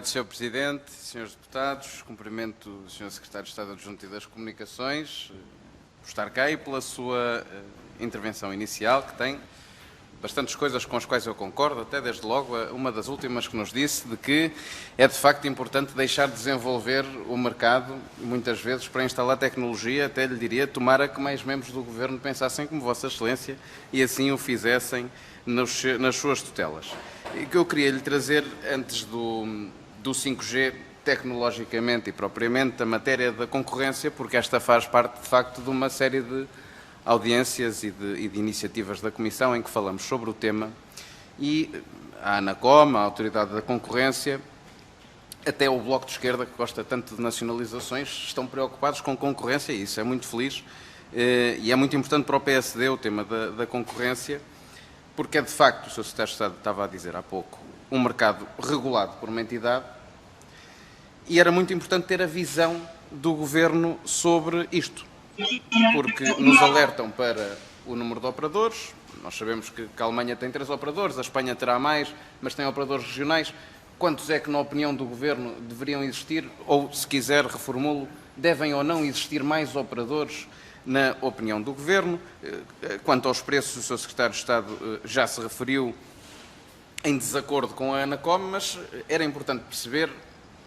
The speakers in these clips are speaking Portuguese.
Sr. Presidente, Srs. Deputados, cumprimento o Sr. Secretário de Estado Adjunto e das Comunicações por estar cá e pela sua intervenção inicial, que tem bastantes coisas com as quais eu concordo, até desde logo uma das últimas que nos disse, de que é de facto importante deixar desenvolver o mercado, muitas vezes para instalar tecnologia, até lhe diria, tomara que mais membros do Governo pensassem como Vossa Excelência e assim o fizessem nas suas tutelas. E que eu queria lhe trazer, antes do 5G, tecnologicamente e propriamente, a matéria da concorrência, porque esta faz parte, de facto, de uma série de audiências e de iniciativas da Comissão em que falamos sobre o tema, e a ANACOM, a Autoridade da Concorrência, até o Bloco de Esquerda, que gosta tanto de nacionalizações, estão preocupados com concorrência, e isso é muito feliz, e é muito importante para o PSD o tema da concorrência, porque é, de facto, o Sr. Secretário de Estado estava a dizer há pouco, um mercado regulado por uma entidade, e era muito importante ter a visão do Governo sobre isto, porque nos alertam para o número de operadores. Nós sabemos que a Alemanha tem 3 operadores, a Espanha terá mais, mas tem operadores regionais. Quantos é que, na opinião do Governo, deveriam existir? Ou, se quiser, reformulo, devem ou não existir mais operadores, na opinião do Governo? Quanto aos preços, o Sr. Secretário de Estado já se referiu em desacordo com a ANACOM, mas era importante perceber,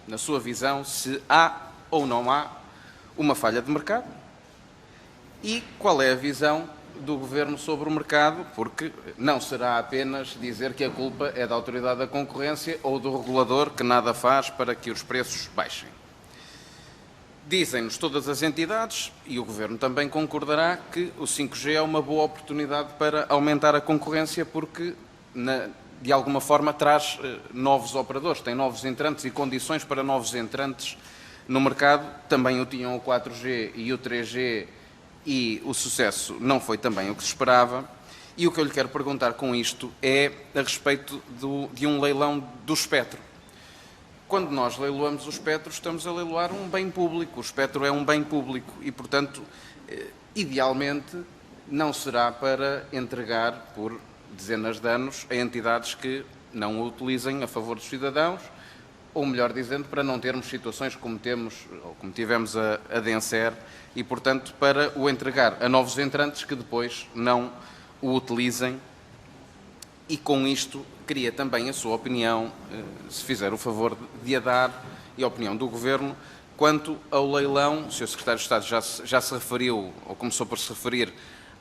na sua visão, se há ou não há uma falha de mercado e qual é a visão do Governo sobre o mercado, porque não será apenas dizer que a culpa é da Autoridade da Concorrência ou do regulador, que nada faz para que os preços baixem. Dizem-nos todas as entidades, e o Governo também concordará, que o 5G é uma boa oportunidade para aumentar a concorrência, porque de alguma forma traz novos operadores, tem novos entrantes e condições para novos entrantes no mercado. Também o tinham o 4G e o 3G, e o sucesso não foi também o que se esperava. E o que eu lhe quero perguntar com isto é a respeito de um leilão do espectro. Quando nós leiloamos o espectro, estamos a leiloar um bem público. O espectro é um bem público e, portanto, idealmente, não será para entregar por dezenas de anos a entidades que não o utilizem a favor dos cidadãos, ou melhor dizendo, para não termos situações como tivemos a Denser, e, portanto, para o entregar a novos entrantes que depois não o utilizem. E com isto queria também a sua opinião, se fizer o favor de a dar, e a opinião do Governo, quanto ao leilão. O Sr. Secretário de Estado já se referiu, ou começou por se referir,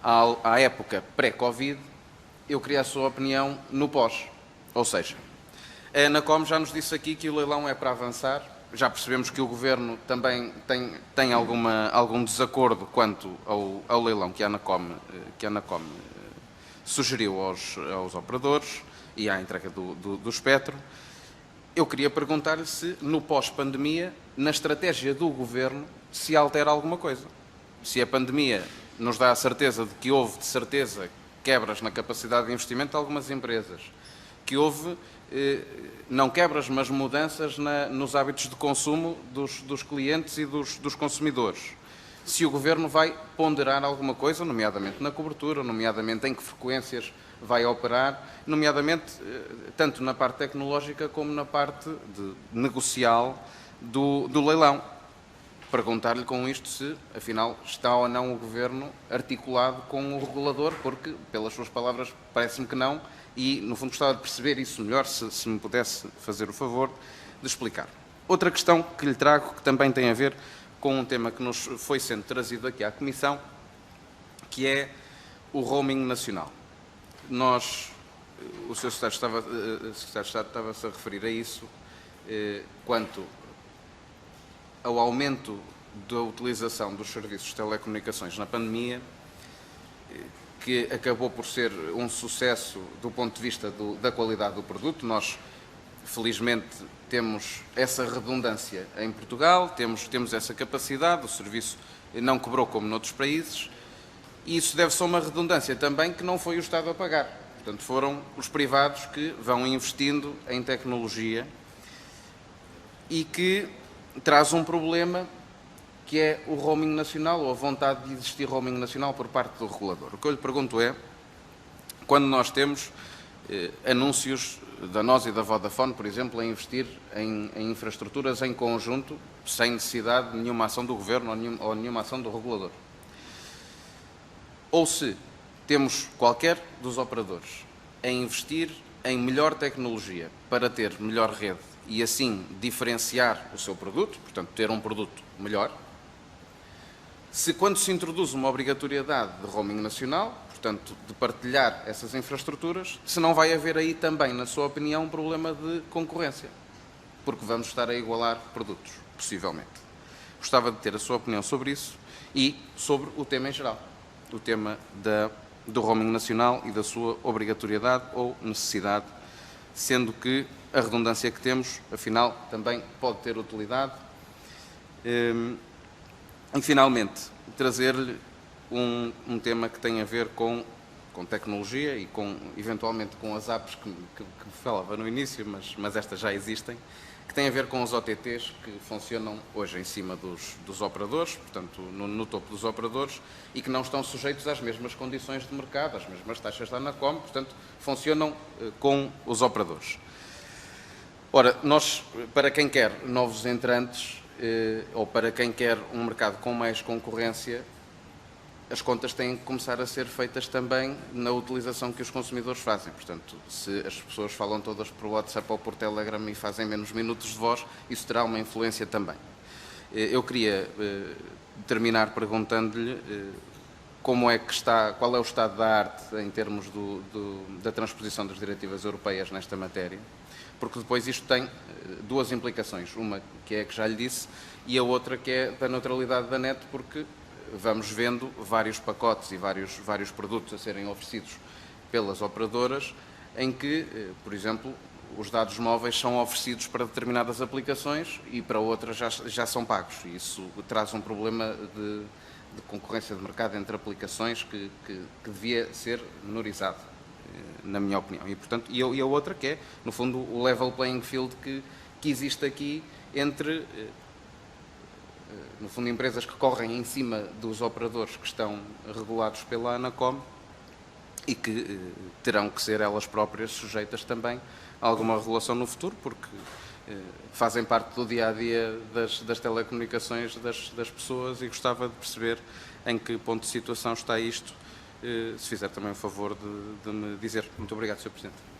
à época pré-Covid. Eu queria a sua opinião no pós, ou seja, a ANACOM já nos disse aqui que o leilão é para avançar, já percebemos que o Governo também tem algum desacordo quanto ao leilão que a ANACOM sugeriu aos operadores e à entrega do espectro. Eu queria perguntar-lhe se, no pós-pandemia, na estratégia do Governo, se altera alguma coisa. Se a pandemia nos dá a certeza de que houve, de certeza, quebras na capacidade de investimento de algumas empresas, que houve, não quebras, mas mudanças nos hábitos de consumo dos clientes e dos consumidores. Se o Governo vai ponderar alguma coisa, nomeadamente na cobertura, nomeadamente em que frequências vai operar, nomeadamente tanto na parte tecnológica como na parte negocial do leilão. Perguntar-lhe com isto se, afinal, está ou não o Governo articulado com o regulador, porque, pelas suas palavras, parece-me que não, e, no fundo, gostava de perceber isso melhor, se me pudesse fazer o favor de explicar. Outra questão que lhe trago, que também tem a ver com um tema que nos foi sendo trazido aqui à Comissão, que é o roaming nacional. O Sr. Secretário de Estado estava-se a referir a isso, quanto ao aumento da utilização dos serviços de telecomunicações na pandemia, que acabou por ser um sucesso do ponto de vista da qualidade do produto. Nós, felizmente, temos essa redundância em Portugal, temos essa capacidade, o serviço não quebrou como noutros países, e isso deve-se a uma redundância também que não foi o Estado a pagar. Portanto, foram os privados que vão investindo em tecnologia e que traz um problema, que é o roaming nacional, ou a vontade de existir roaming nacional por parte do regulador. O que eu lhe pergunto é, quando nós temos anúncios da NOS e da Vodafone, por exemplo, a investir em infraestruturas em conjunto, sem necessidade de nenhuma ação do Governo ou nenhuma ação do regulador. Ou se temos qualquer dos operadores a investir em melhor tecnologia para ter melhor rede e assim diferenciar o seu produto, portanto ter um produto melhor, se quando se introduz uma obrigatoriedade de roaming nacional, portanto de partilhar essas infraestruturas, se não vai haver aí também, na sua opinião, um problema de concorrência, porque vamos estar a igualar produtos, possivelmente. Gostava de ter a sua opinião sobre isso e sobre o tema em geral, o tema do roaming nacional e da sua obrigatoriedade ou necessidade, sendo que a redundância que temos, afinal, também pode ter utilidade. E, finalmente, trazer-lhe um tema que tem a ver com tecnologia e, eventualmente, com as apps que falava no início, mas estas já existem, que tem a ver com os OTTs que funcionam hoje em cima dos operadores, portanto, no topo dos operadores, e que não estão sujeitos às mesmas condições de mercado, às mesmas taxas da Anacom, portanto, funcionam com os operadores. Ora, nós, para quem quer novos entrantes, ou para quem quer um mercado com mais concorrência, as contas têm que começar a ser feitas também na utilização que os consumidores fazem. Portanto, se as pessoas falam todas por WhatsApp ou por Telegram e fazem menos minutos de voz, isso terá uma influência também. Eu queria terminar perguntando-lhe como é que está, qual é o estado da arte em termos da transposição das diretivas europeias nesta matéria, porque depois isto tem duas implicações. Uma que é a que já lhe disse e a outra que é da neutralidade da net, porque vamos vendo vários pacotes e vários produtos a serem oferecidos pelas operadoras em que, por exemplo, os dados móveis são oferecidos para determinadas aplicações e para outras já são pagos. E isso traz um problema de concorrência de mercado entre aplicações que devia ser menorizado, na minha opinião. E, portanto, e a outra que é, no fundo, o level playing field que existe aqui entre, no fundo, empresas que correm em cima dos operadores que estão regulados pela Anacom e que terão que ser elas próprias sujeitas também a alguma regulação no futuro, porque fazem parte do dia-a-dia das telecomunicações das pessoas, e gostava de perceber em que ponto de situação está isto, se fizer também o favor de me dizer. Muito obrigado, Sr. Presidente.